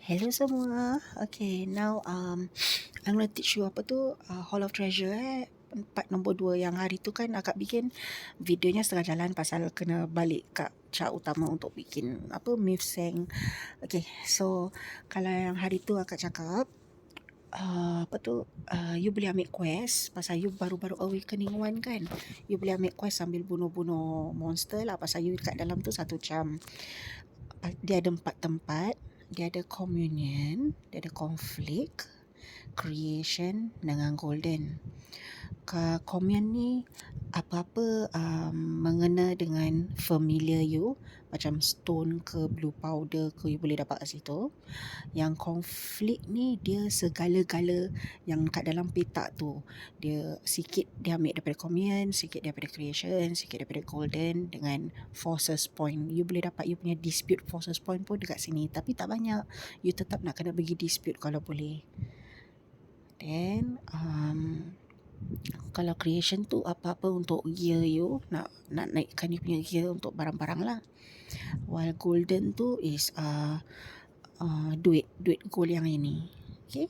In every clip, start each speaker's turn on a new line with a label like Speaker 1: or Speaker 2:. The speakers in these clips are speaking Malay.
Speaker 1: Hello semua. Okay, now I'm gonna teach you apa tu Hall of Treasure part nombor 2 yang hari tu kan akak bikin videonya setengah jalan pasal kena balik kat chart utama untuk bikin apa Myth Seng. Okay, so kalau yang hari tu akak cakap apa tu you boleh ambil quest pasal you baru-baru awakening 1 kan. You boleh ambil quest sambil bunuh-bunuh monster lah pasal you kat dalam tu 1 jam. Dia ada 4 tempat. Dia ada communion, dia ada conflict, creation dengan golden. Communion ni apa-apa mengena dengan familiar you, macam stone ke blue powder ke you boleh dapat kat situ. Yang conflict ni dia segala-gala yang kat dalam petak tu. Dia sikit dia ambil daripada communion, sikit daripada creation, sikit daripada golden dengan forces point. You boleh dapat you punya dispute forces point pun dekat sini, tapi tak banyak. You tetap nak kena bagi dispute kalau boleh. Then kalau creation tu apa-apa untuk gear you, nak naikkan you punya gear untuk barang-barang lah. While golden tu is duit gold yang ini. Okay.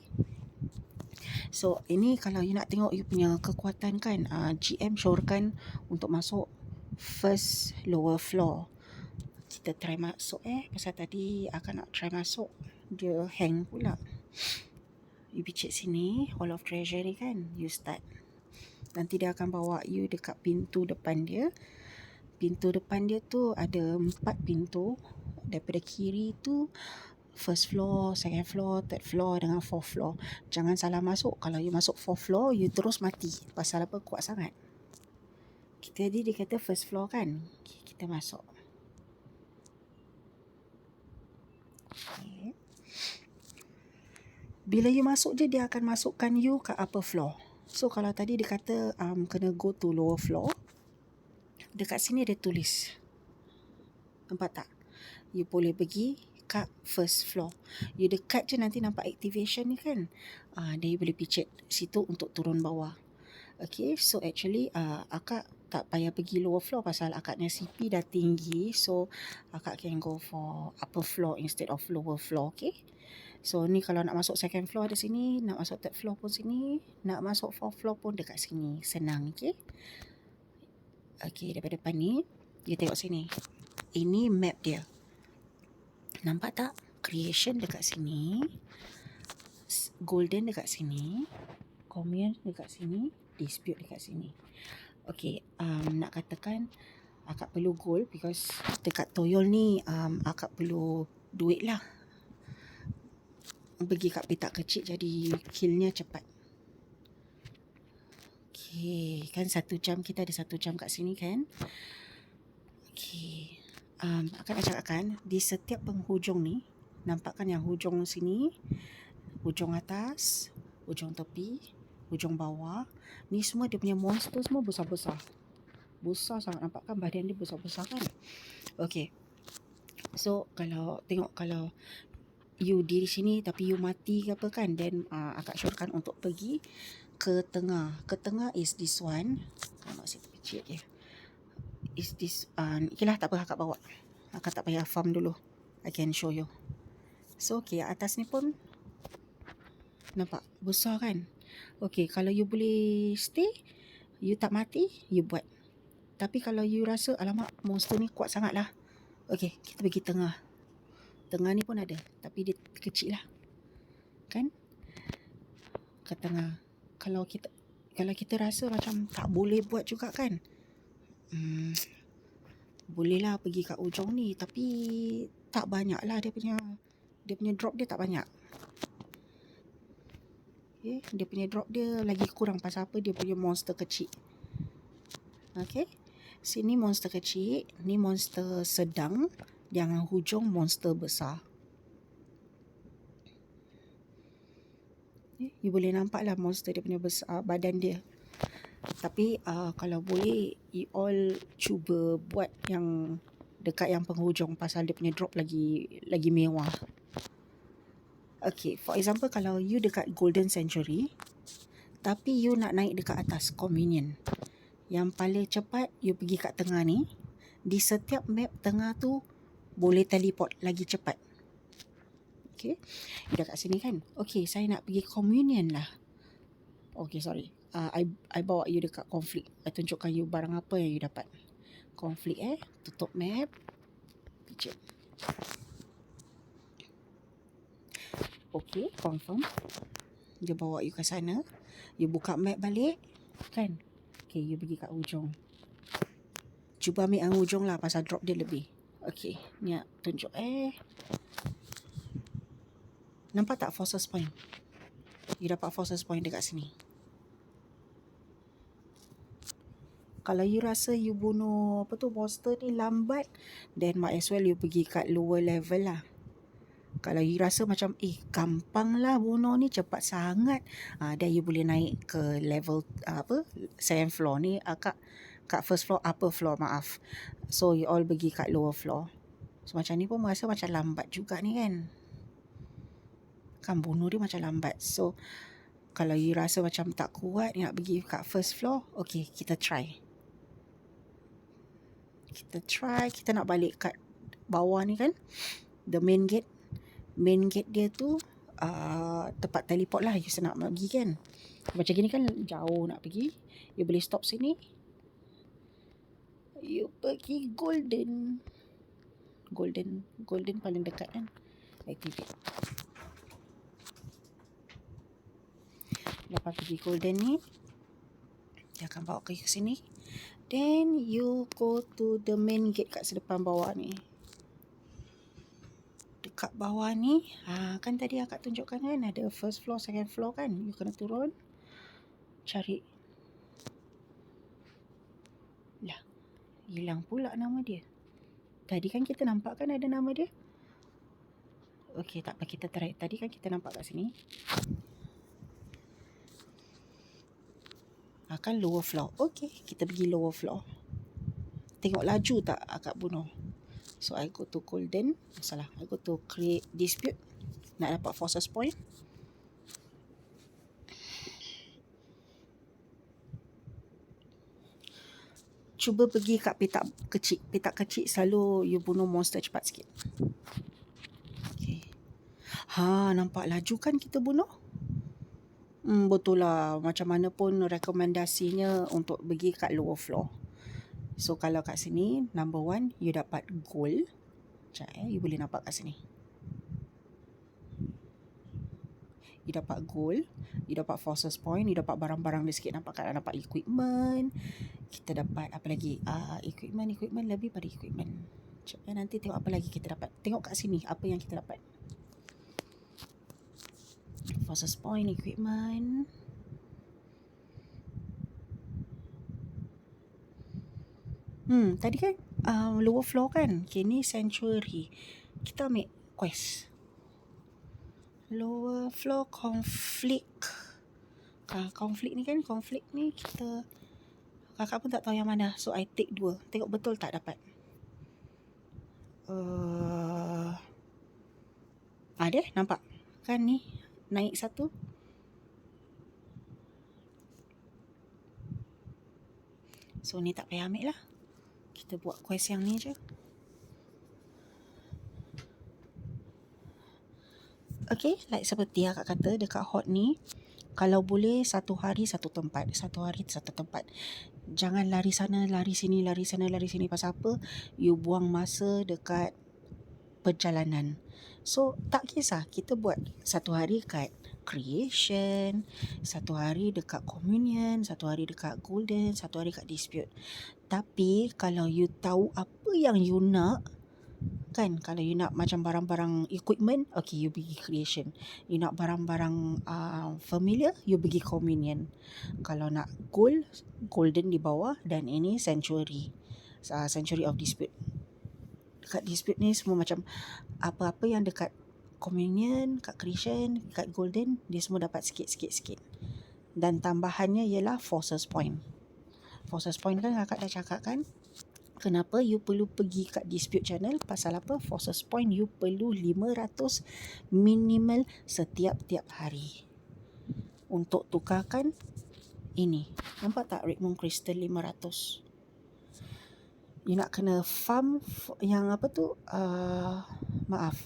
Speaker 1: So ini kalau you nak tengok you punya kekuatan kan, GM syorkan untuk masuk first lower floor. Kita try masuk pasal tadi akan nak try masuk dia hang pula. You picit sini Hall of Treasure ni kan, you start. Nanti dia akan bawa you dekat pintu depan dia. Pintu depan dia tu ada 4 pintu. Daripada kiri tu first floor, second floor, third floor dengan fourth floor. Jangan salah masuk. Kalau you masuk fourth floor, you terus mati. Pasal apa? Kuat sangat. Kita tadi dia kata first floor kan. Kita masuk. Okay. Bila you masuk je, dia akan masukkan you ke upper floor. So kalau tadi dia kata kena go to lower floor, dekat sini dia tulis. Nampak tak? You boleh pergi kat first floor. You dekat je nanti nampak activation ni kan. Dia you boleh picit situ untuk turun bawah. Okay, so actually akak tak payah pergi lower floor pasal akaknya CP dah tinggi. So akak can go for upper floor instead of lower floor. Okay. So ni kalau nak masuk second floor ada sini, nak masuk third floor pun sini, nak masuk fourth floor pun dekat sini. Senang. Okay. Okay, daripada depan ni you tengok sini. Ini map dia. Nampak tak? Creation dekat sini, golden dekat sini, communion dekat sini, dispute dekat sini. Okay, nak katakan akak perlu gold because dekat Toyol ni akak perlu duit lah. Pergi kat petak kecil jadi killnya cepat. Okay, kan 1 jam, kita ada 1 jam kat sini kan. Okay, akan nak cakapkan di setiap penghujung ni, nampak kan yang hujung sini, hujung atas, hujung tepi, hujung bawah, ni semua dia punya monster semua besar-besar. Besar sangat, nampak kan badan dia besar-besar kan. Okay, so kalau tengok kalau you di sini tapi you mati ke apa kan, then akak syorkan untuk pergi ke tengah. Ke tengah is this one. Nampak situ kecil je. Is this okay lah, tak apa akak bawa. Akak tak payah farm dulu. I can show you. So okay, atas ni pun nampak besar kan. Okay, kalau you boleh stay, you tak mati, you buat. Tapi kalau you rasa alamak monster ni kuat sangat lah, okay, kita pergi tengah. Tengah ni pun ada, tapi dia kecil lah kan. Ke tengah. Kalau kita rasa macam tak boleh buat juga kan, bolehlah pergi kat ujung ni, tapi tak banyak lah dia punya drop dia tak banyak. Okay, dia punya drop dia lagi kurang pasal apa, dia punya monster kecil. Okay, sini monster kecil, ni monster sedang, yang hujung monster besar. Okay, you boleh nampak lah monster dia punya besar, badan dia. Tapi kalau boleh you all cuba buat yang dekat yang penghujung pasal dia punya drop lagi mewah. Okay, for example kalau you dekat Golden Century tapi you nak naik dekat atas Communion, yang paling cepat you pergi kat tengah ni. Di setiap map tengah tu boleh teleport lagi cepat. Okay, you dah kat sini kan? Okay, saya nak pergi communion lah. Okay, sorry. I bawa you dekat conflict. I tunjukkan you barang apa yang you dapat. Conflict tutup map. Picture. Okay, confirm. Dia bawa you ke sana. You buka map balik. Kan? Okay, you pergi kat ujung. Cuba ambil yang ujung lah pasal drop dia lebih. Okay, ni tunjuk nampak tak forces point? You dapat forces point dekat sini. Kalau you rasa you bunuh monster ni lambat, then might as well you pergi kat lower level lah. Kalau you rasa macam gampang lah bunuh ni, cepat sangat, then you boleh naik ke level second floor ni, kat first floor, upper floor maaf. So you all pergi kat lower floor. So macam ni pun rasa macam lambat juga ni kan. Kan bunuh dia macam lambat. So kalau you rasa macam tak kuat nak pergi kat first floor, okay, kita try. Kita nak balik kat bawah ni kan, the main gate dia tu tempat teleport lah. You nak pergi kan, macam gini kan jauh nak pergi, you boleh stop sini, you pergi golden paling dekat kan, activate. Lepas pergi golden ni, dia akan bawa ke sini. Then you go to the main gate kat sedepan bawah ni. Dekat bawah ni, kan tadi akak tunjukkan kan ada first floor, second floor kan. You kena turun, cari. Lah, hilang pula nama dia. Tadi kan kita nampak kan ada nama dia. Okay, tak apa, kita try. Tadi kan kita nampak kat sini. Kan lower floor. Okay, kita pergi lower floor. Tengok laju tak akak bunuh. So I go to golden. I go to create dispute. Nak dapat forces point. Cuba pergi kat petak kecil. Petak kecil selalu you bunuh monster cepat sikit. Okay. Nampak laju kan kita bunuh? Betul lah. Macam mana pun rekomendasinya untuk pergi kat lower floor. So kalau kat sini, number 1, you dapat gold. Sekejap you boleh nampak kat sini. You dapat gold, you dapat forces point, you dapat barang-barang dia sikit. Nampak kan? Dapat equipment. Kita dapat apa lagi? Equipment lebih pada equipment. Sekejap nanti tengok apa lagi kita dapat. Tengok kat sini apa yang kita dapat. Forces point, equipment. Tadi kan lower floor kan. Okay, ni sanctuary. Kita ambil quest. Lower floor conflict. Conflict ni kita, kakak pun tak tahu yang mana. So I take 2. Tengok betul tak dapat. Ada nampak kan ni naik 1. So ni tak payah ambil lah. Kita buat quest yang ni je. Okay, like seperti yang akak kata dekat hot ni, kalau boleh 1 hari 1 tempat. 1 hari 1 tempat. Jangan lari sana, lari sini, lari sana, lari sini. Pasal apa? You buang masa dekat perjalanan. So tak kisah, kita buat 1 hari kat creation, 1 hari dekat communion, 1 hari dekat golden, 1 hari kat dispute. Tapi kalau you tahu apa yang you nak, kan, kalau you nak macam barang-barang equipment, okay, you pergi creation. You nak barang-barang familiar, you pergi communion. Kalau nak gold, golden di bawah, dan ini sanctuary, sanctuary of dispute. Dekat dispute ni semua macam apa-apa yang dekat communion, kat creation, kat golden, dia semua dapat sikit-sikit. Dan tambahannya ialah forces point. Forces point kan kakak dah cakap kan, kenapa you perlu pergi kat dispute channel? Pasal apa? Forces point you perlu 500 minimal setiap-tiap hari untuk tukarkan ini. Nampak tak Red Moon Crystal 500? You nak kena farm yang apa tu? Maaf.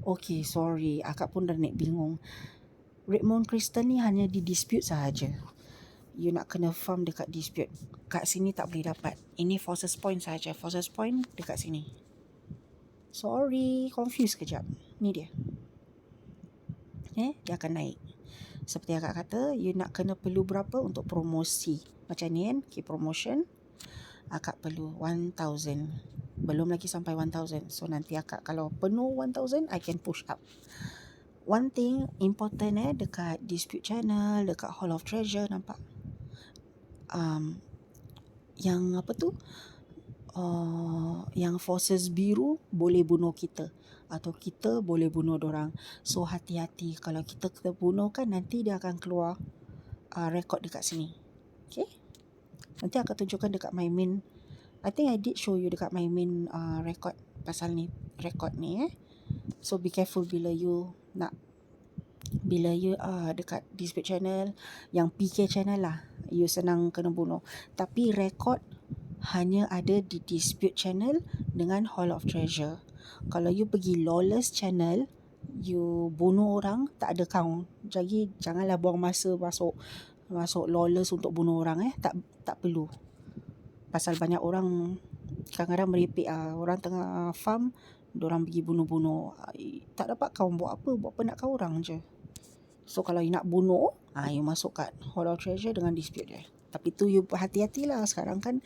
Speaker 1: Okay, sorry. Akak pun dah bingung. Redmond Crystal ni hanya di dispute sahaja. You nak kena farm dekat dispute. Kat sini tak boleh dapat. Ini Forces Point sahaja. Forces Point dekat sini. Sorry, confused kejap. Ni dia. Dia akan naik. Seperti akak kata, you nak kena perlu berapa untuk promosi. Macam ni kan, okay, promotion. Akak perlu 1,000. Belum lagi sampai 1,000. So nanti akak kalau penuh 1,000, I can push up. One thing important dekat dispute channel, dekat Hall of Treasure, nampak? Yang apa tu? Yang forces biru boleh bunuh kita. Atau kita boleh bunuh dorang. So hati-hati. Kalau kita bunuh kan, nanti dia akan keluar rekod dekat sini. Okay? Nanti akan tunjukkan dekat my main. I think I did show you dekat my main record pasal ni, record ni. So be careful bila you dekat dispute channel, yang PK channel lah, you senang kena bunuh. Tapi record hanya ada di dispute channel dengan Hall of Treasure. Kalau you pergi lawless channel, you bunuh orang, tak ada count. Jadi janganlah buang masa masuk lawless untuk bunuh orang. Tak perlu. Pasal banyak orang kadang-kadang merepek. Orang tengah farm, diorang pergi bunuh-bunuh. Tak dapat kau buat apa nak kau orang je. So kalau you nak bunuh, you masuk kat Hall of Treasure dengan dispute dia. Tapi tu you hati-hatilah. Sekarang kan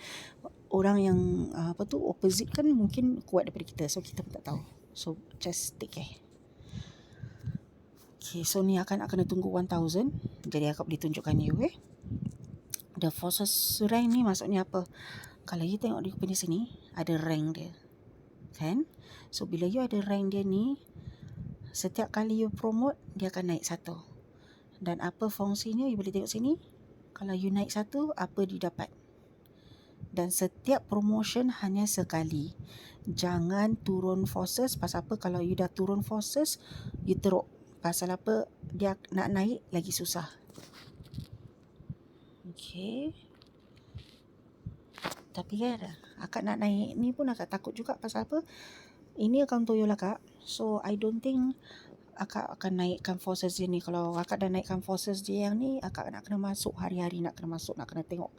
Speaker 1: orang yang opposite kan mungkin kuat daripada kita. So kita pun tak tahu. So just take care. Okay, so ni akan kena tunggu 1,000. Jadi akak boleh tunjukkan you. The forces rank ni maksudnya apa? Kalau you tengok di punya sini, ada rank dia. Kan? So bila you ada rank dia ni, setiap kali you promote, dia akan naik satu. Dan apa fungsinya, you boleh tengok sini. Kalau you naik satu, apa didapat? Dan setiap promotion hanya sekali. Jangan turun forces. Pasal apa? Kalau you dah turun forces, you teruk. Pasal apa? Dia nak naik lagi susah. Okay. Tapi kan, akak nak naik ni pun akak takut juga. Pasal apa? Ini account toyol akak. So, I don't think akak akan naikkan forces dia ni. Kalau akak dah naikkan forces dia yang ni, akak nak kena masuk hari-hari, nak kena masuk, nak kena tengok.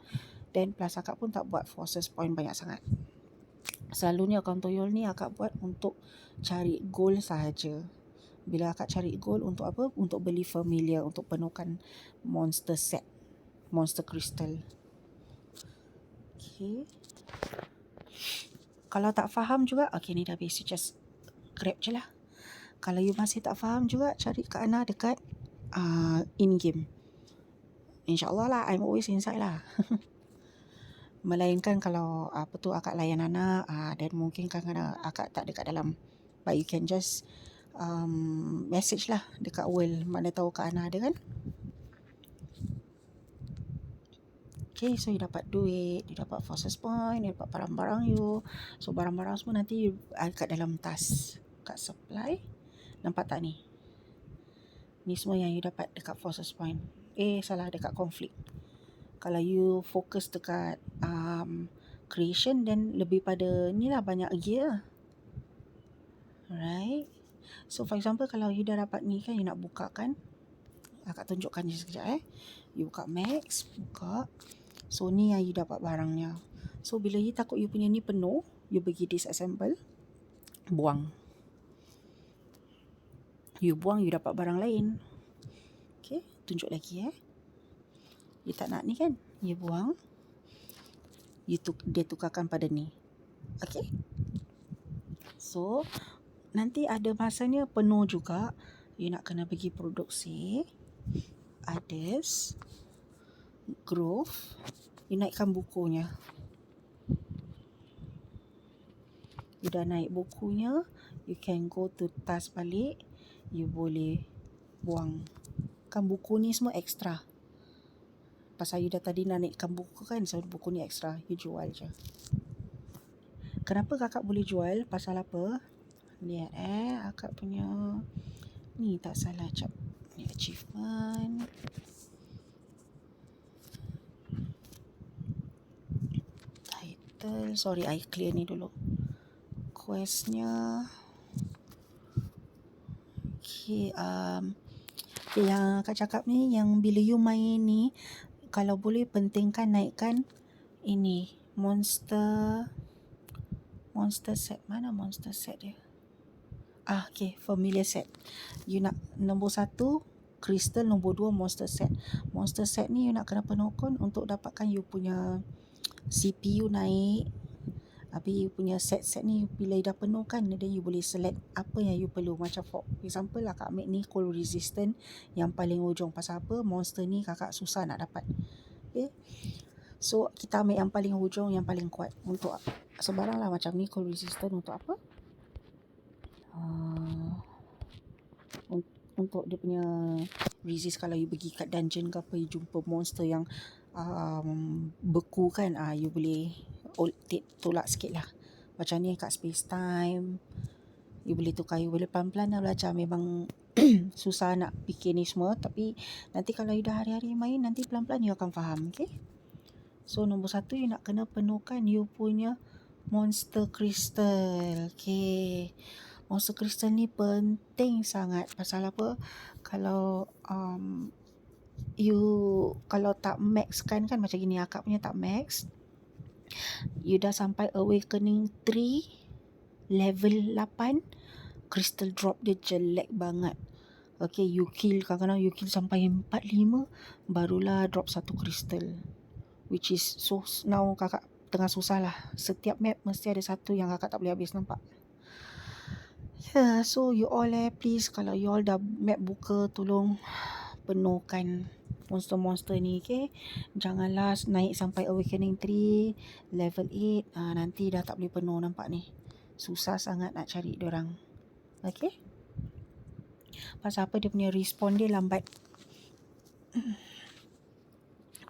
Speaker 1: Dan plus akak pun tak buat forces point banyak sangat. Selalunya account toyol ni akak buat untuk cari gold sahaja. Bila akak cari gold untuk apa? Untuk beli familiar, untuk penuhkan monster set, monster crystal. Okay. Kalau tak faham juga, okay ni dah habis, just grab je lah. Kalau you masih tak faham juga, cari Kak Ana dekat in-game. InsyaAllah lah, I'm always inside lah. Melainkan kalau akak layan anak, dan mungkin kadang-kadang akak tak dekat dalam. But you can just message lah dekat world. Mana tahu Kak Ana ada kan. Okay, so you dapat duit, you dapat forces point, you dapat barang-barang you. So barang-barang semua nanti you kat dalam tas, kat supply. Nampak tak ni? Ni semua yang you dapat dekat forces point. Salah, dekat conflict. Kalau you fokus dekat creation, then lebih pada ni lah, banyak gear. Right? So for example, kalau you dah dapat ni kan, you nak buka kan, akak tunjukkan je sekejap. You buka max, buka. So ni yang you dapat barangnya. So bila you takut you punya ni penuh, you pergi disassemble, buang. You buang, you dapat barang lain. Okay, tunjuk lagi. You tak nak ni kan, you buang, dia tukarkan pada ni. Okay. So nanti ada masanya penuh juga. You nak kena pergi produksi, others, growth. You naikkan bukunya. You dah naik bukunya, you can go to task balik. You boleh buang. Kan buku ni semua ekstra. Pasal you dah tadi nak naikkan buku kan, so buku ni ekstra. You jual je. Kenapa kakak boleh jual? Pasal apa? Lihat akak punya ni tak salah, cap. Ni achievement. Title. Sorry, I clear ni dulu. Questnya Okay, yang Kak cakap ni, yang bila you main ni, kalau boleh pentingkan naikkan ini, monster set. Mana monster set dia? Okay, familiar set. You nak nombor 1 crystal, nombor 2 monster set. Monster set ni you nak kena penuhkan untuk dapatkan you punya CPU naik. Habis you punya set ni bila you dah penuhkan, then you boleh select apa yang you perlu. Macam for example lah, Kak ambil ni cold resistant yang paling ujung. Pasal apa? Monster ni kakak susah nak dapat. Okay, so kita ambil yang paling ujung, yang paling kuat. Untuk sebarang lah, macam ni cold resistant untuk apa? Untuk dia punya resist kalau you pergi kat dungeon ke apa, you jumpa monster yang beku kan, you boleh tolak sikit lah. Macam ni kat space time, you boleh tukar, you boleh pelan-pelan lah belajar. Memang susah nak fikir ni semua, tapi nanti kalau you dah hari-hari main, nanti pelan-pelan you akan faham. Okay, so nombor 1 you nak kena penuhkan you punya monster crystal. Okay, monster crystal ni penting sangat. Pasal apa? Kalau you kalau tak max kan macam gini, akak punya tak max, you dah sampai awakening 3 level 8, crystal drop dia jelek banget. Okay, you kill, kadang-kadang you kill sampai 4-5 barulah drop 1 crystal, which is so now kakak tengah susah lah. Setiap map mesti ada satu yang kakak tak boleh habis, nampak? So you all please, kalau you all dah map buka, tolong penuhkan monster-monster ni. Okay, janganlah naik sampai awakening 3 level 8, nanti dah tak boleh penuh. Nampak ni, susah sangat nak cari diorang. Okay, pasal apa? Dia punya respawn dia lambat.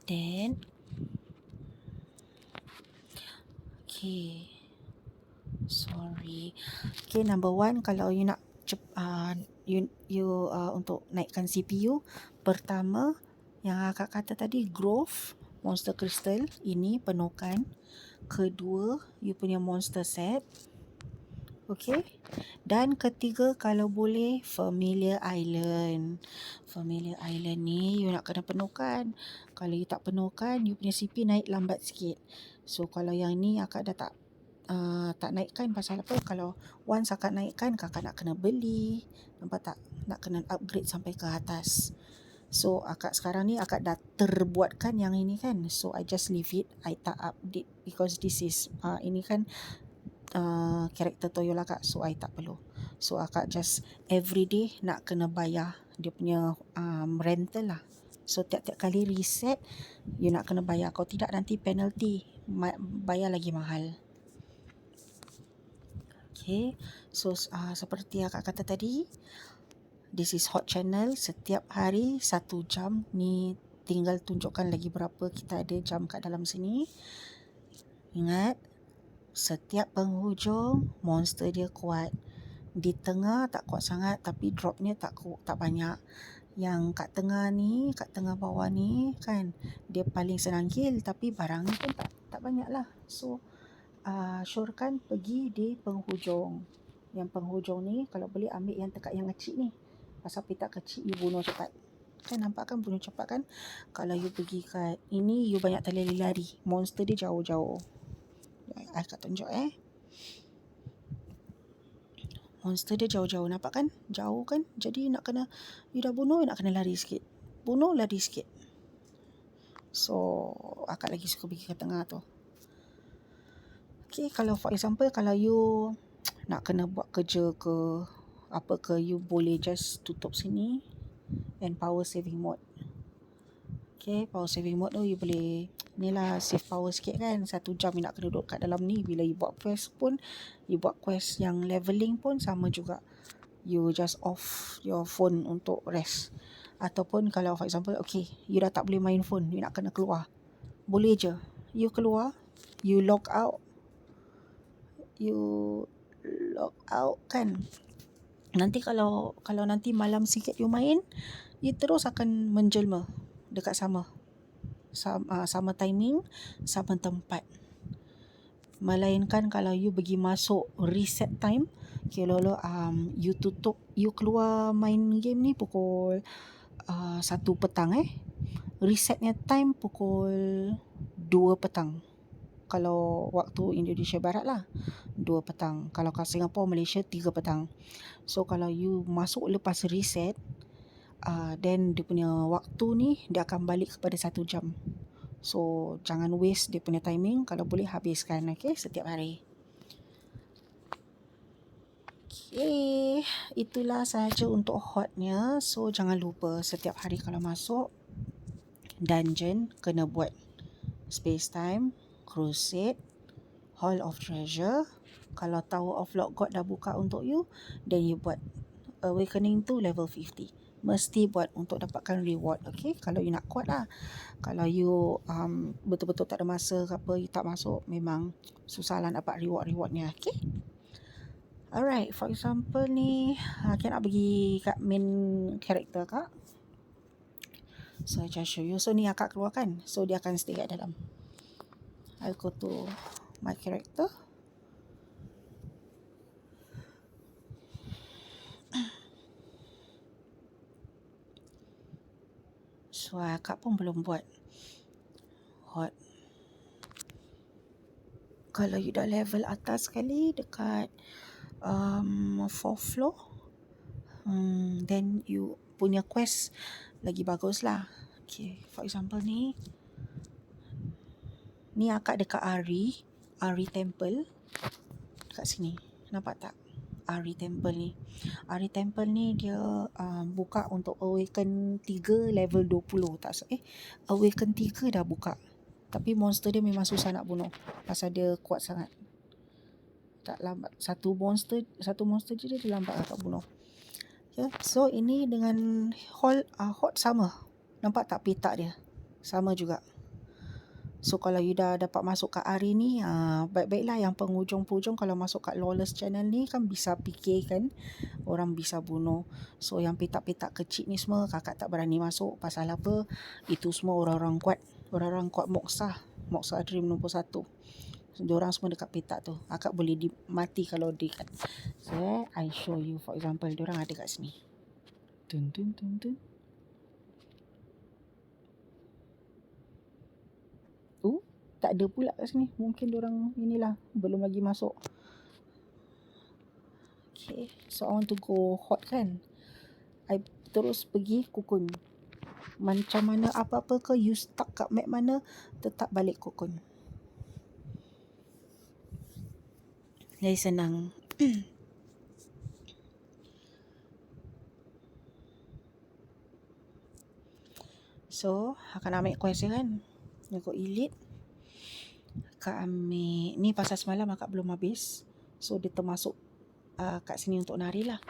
Speaker 1: Then okay, sorry. Okay, number 1, kalau you nak untuk naikkan CPU, pertama yang akak kata tadi, growth monster crystal ini penuhkan. Kedua, you punya monster set. Okay, dan ketiga, kalau boleh, familiar island. Familiar island ni you nak kena penuhkan. Kalau you tak penuhkan, you punya CP naik lambat sikit. So kalau yang ni akak dah tak naikkan. Pasal apa? Kalau once akak naikkan, kakak nak kena beli, nampak tak? Nak kena upgrade sampai ke atas. So akak sekarang ni akak dah terbuatkan yang ini kan, so I just leave it, I tak update, because this is ini kan karakter Toyo lah kak, so I tak perlu. So akak just everyday nak kena bayar dia punya rental lah. So tiap-tiap kali reset, you nak kena bayar. Kalau tidak, nanti penalty, bayar lagi mahal. Okay, so seperti akak kata tadi, this is hot channel. Setiap hari 1 jam. Ni tinggal tunjukkan lagi berapa kita ada jam kat dalam sini. Ingat, setiap penghujung monster dia kuat. Di tengah tak kuat sangat, tapi dropnya tak banyak. Yang kat tengah ni, kat tengah bawah ni kan, dia paling senang kill, tapi barangnya pun tak banyak lah. So syorkan pergi di penghujung. Yang penghujung ni, kalau boleh ambil yang dekat yang kecil ni. Pasal petak kecil, you bunuh cepat. Kan nampak kan, bunuh cepat kan. Kalau you pergi kat ini, you banyak lari. Monster dia jauh-jauh. Akak tunjuk monster dia jauh-jauh, nampak kan? Jauh kan? Jadi nak kena, you dah bunuh, you nak kena lari sikit. Bunuh, lari sikit. So akak lagi suka pergi ke tengah tu. Okay, kalau for example, kalau you nak kena buat kerja ke apa ke, you boleh just tutup sini and power saving mode. Okay, power saving mode tu you boleh ni lah, save power sikit kan. 1 jam you nak kena duduk kat dalam ni. Bila you buat quest pun, you buat quest yang leveling pun sama juga, you just off your phone untuk rest. Ataupun kalau for example, okay, you dah tak boleh main phone, you nak kena keluar, boleh je you keluar, you log out kan. Nanti kalau nanti malam sikit you main, you terus akan menjelma dekat sama timing, sama tempat. Melainkan kalau you pergi masuk reset time, Okay, Lolo, you keluar main game ni pukul 1 petang Resetnya time pukul 2 petang. Kalau waktu Indonesia Barat lah, 2 petang. Kalau kat Singapura, Malaysia, 3 petang. So, kalau you masuk lepas reset, then dia punya waktu ni, dia akan balik kepada 1 jam. So, jangan waste dia punya timing. Kalau boleh, habiskan, setiap hari. Itulah sahaja untuk hotnya. So, jangan lupa setiap hari kalau masuk dungeon, kena buat Space Time, Crusade, Hall of Treasure. Kalau Tower of Lord God dah buka untuk you, then you buat Awakening to level 50. Mesti buat untuk dapatkan reward, kalau you nak kuat lah. Kalau you betul-betul tak ada masa ke apa, you tak masuk, memang susah lah dapat reward-rewardnya, Alright, for example ni, Kak nak pergi kat main character kak. So, I just show you. So, ni akak keluarkan. So, dia akan stay kat dalam. I go to my character. So, akak pun belum buat hot. Kalau you dah level atas sekali dekat 4th floor, then you punya quest lagi bagus lah. Okay, for example ni akak dekat Ari Temple dekat sini. Nampak tak? Ari Temple ni dia buka untuk Awaken 3 level 20. Awaken 3 dah buka. Tapi monster dia memang susah nak bunuh pasal dia kuat sangat. Tak lambat. Satu monster je dia lambat agak bunuh. So ini dengan hot sama. Nampak tak petak dia? Sama juga. So kalau you dah dapat masuk kat Ari ni, baik-baiklah yang penghujung-penghujung kalau masuk kat Lawless Channel ni kan bisa fikir kan, orang bisa bunuh. So yang petak-petak kecil ni semua kakak tak berani masuk. Pasal apa? Itu semua orang-orang kuat. Orang-orang kuat Moksah Dream nombor 1. So, diorang semua dekat petak tu. Akak boleh mati kalau dekat. So I show you, for example, diorang ada kat sini. Tun. Tak ada pula kat sini. Mungkin diorang inilah belum lagi masuk. Okay, so I want to go hot kan. I terus pergi Kukun. Macam mana apa-apa ke you stuck kat map mana, tetap balik Kukun. Jadi senang. So, akan ambil quest kan. Aku elite. Akak ambil. Ni pasal semalam akak belum habis. So, dia termasuk kat sini untuk nari lah.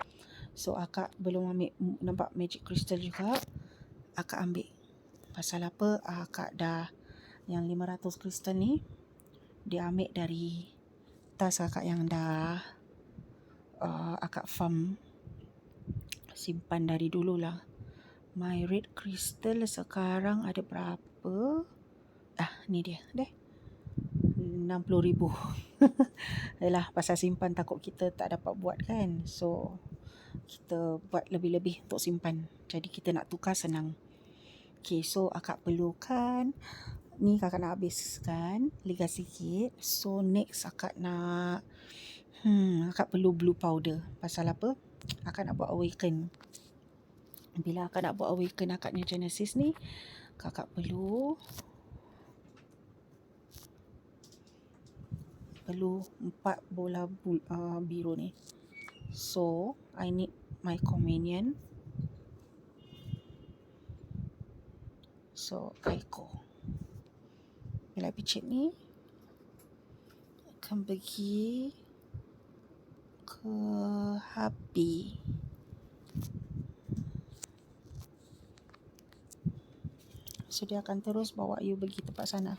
Speaker 1: So, akak belum ambil. Nampak magic crystal juga. Akak ambil. Pasal apa? Akak dah yang 500 crystal ni, dia ambil dari tas akak yang dah akak farm. Simpan dari dulu lah. My red crystal sekarang ada berapa? Ni dia. 60,000. Yalah, pasal simpan takut kita tak dapat buat kan. So, kita buat lebih-lebih untuk simpan. Jadi, kita nak tukar senang. Okay, so akak perlukan. Ni kakak nak habiskan. Ligat sikit. So, next akak nak akak perlu blue powder. Pasal apa? Akak nak buat awaken. Bila akak nak buat awaken akaknya Genesis ni, kakak perlu 4 bola biru ni. So, I need my companion. So, Aiko. Bila picit ni, akan pergi ke Happy. So, dia akan terus bawa you pergi tempat sana.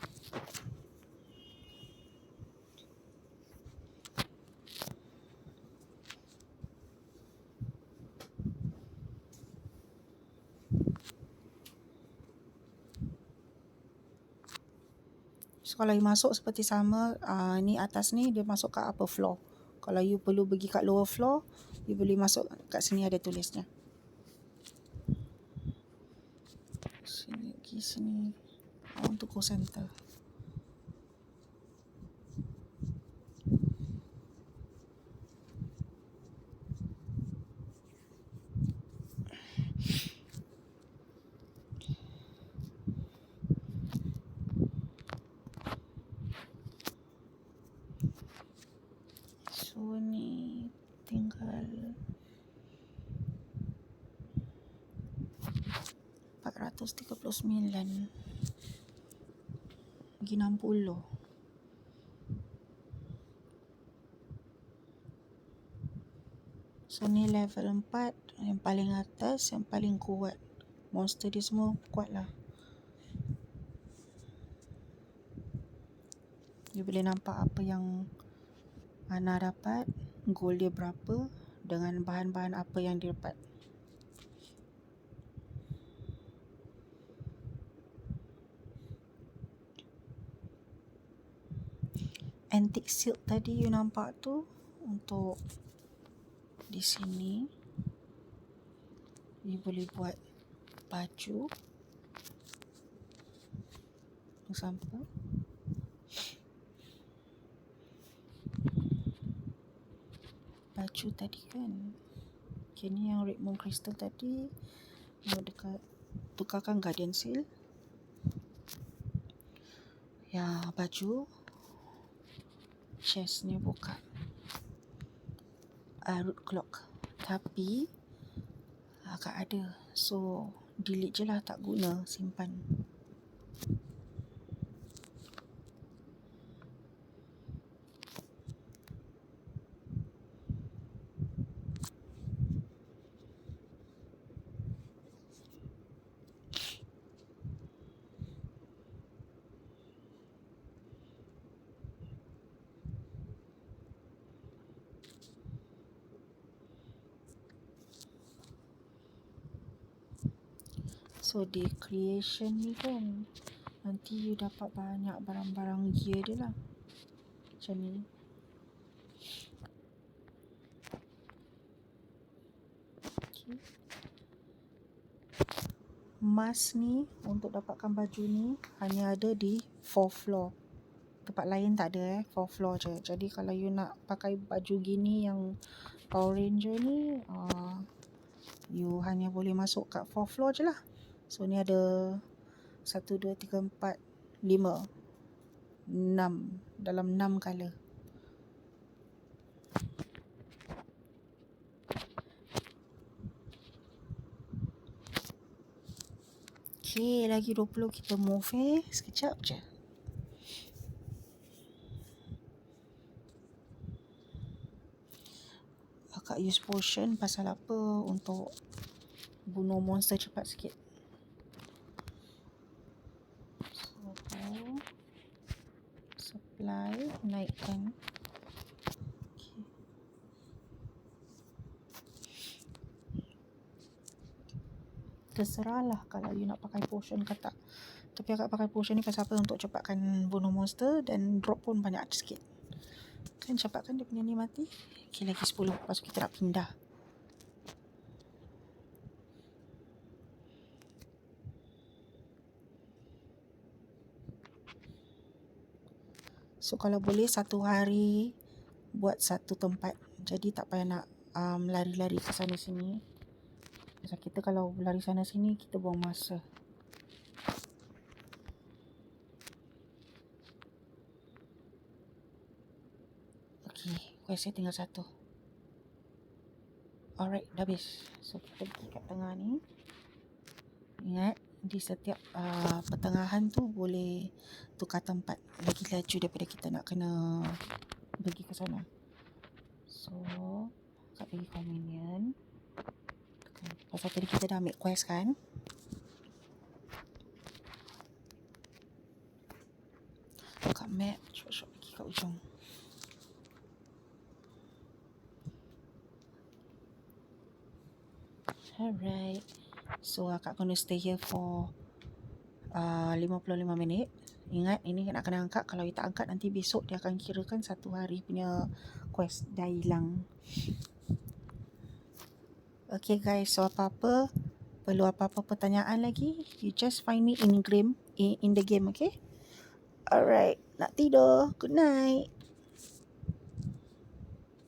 Speaker 1: So, kalau you masuk seperti sama, ni atas ni dia masuk ke upper floor. Kalau you perlu pergi kat lower floor, you boleh masuk kat sini, ada tulisnya. Sini lagi, sini. I want to go center. So ni tinggal 439 bagi 60. So ni level 4, yang paling atas, yang paling kuat. Monster dia semua kuat lah. You boleh nampak apa yang Ana dapat, goal dia berapa, dengan bahan-bahan apa yang dia dapat. Antique silk tadi you nampak tu, untuk di sini you boleh buat baju. Example. Baju tadi kan. Okay, ni yang red moon crystal tadi, you dekat tukarkan guardian seal. Ya, baju. Chest ni buka. Root clock. Tapi agak ada. So, delete je lah, tak guna, simpan. So, di creation ni kan, nanti you dapat banyak barang-barang gear dia lah. Macam ni. Okay. Mask ni, untuk dapatkan baju ni, hanya ada di 4th floor. Tempat lain tak ada 4th floor je. Jadi kalau you nak pakai baju gini yang Power Ranger ni, you hanya boleh masuk kat 4th floor je lah. So ni ada 1, 2, 3, 4, 5, 6. Dalam 6 colour. Okay, lagi 20 kita move sekejap je. Akak use potion pasal apa? Untuk bunuh monster cepat sikit. So, supply naikkan. Okay. Terserahlah kalau you nak pakai potion ke tak. Tapi akak pakai potion ni pasal apa? Untuk cepatkan bunuh monster dan drop pun banyak sikit. Kan cepat kan dia punya ni mati. Okay, lagi 10. Lepas tu kita nak pindah. So kalau boleh satu hari buat satu tempat. Jadi tak payah nak lari-lari ke sana sini. Pasal kita kalau lari sana sini, kita buang masa. Okay, quest saya tinggal 1. Alright, dah habis. So kita pergi kat tengah ni. Ingat, di setiap pertengahan tu boleh tukar tempat. Lagi laju daripada kita nak kena pergi ke sana. So, kat pergi convenient. Pasal tadi kita dah ambil quest kan. Kat map, cepat-cepat pergi kat ujung. Alright. So, akak gonna stay here for 55 minit. Ingat, ini nak kena angkat. Kalau you tak angkat, nanti besok dia akan kirakan 1 hari punya quest dah hilang. Okay guys, so apa-apa, perlu apa-apa pertanyaan lagi, you just find me in the game, okay? Alright, nak tidur. Good night.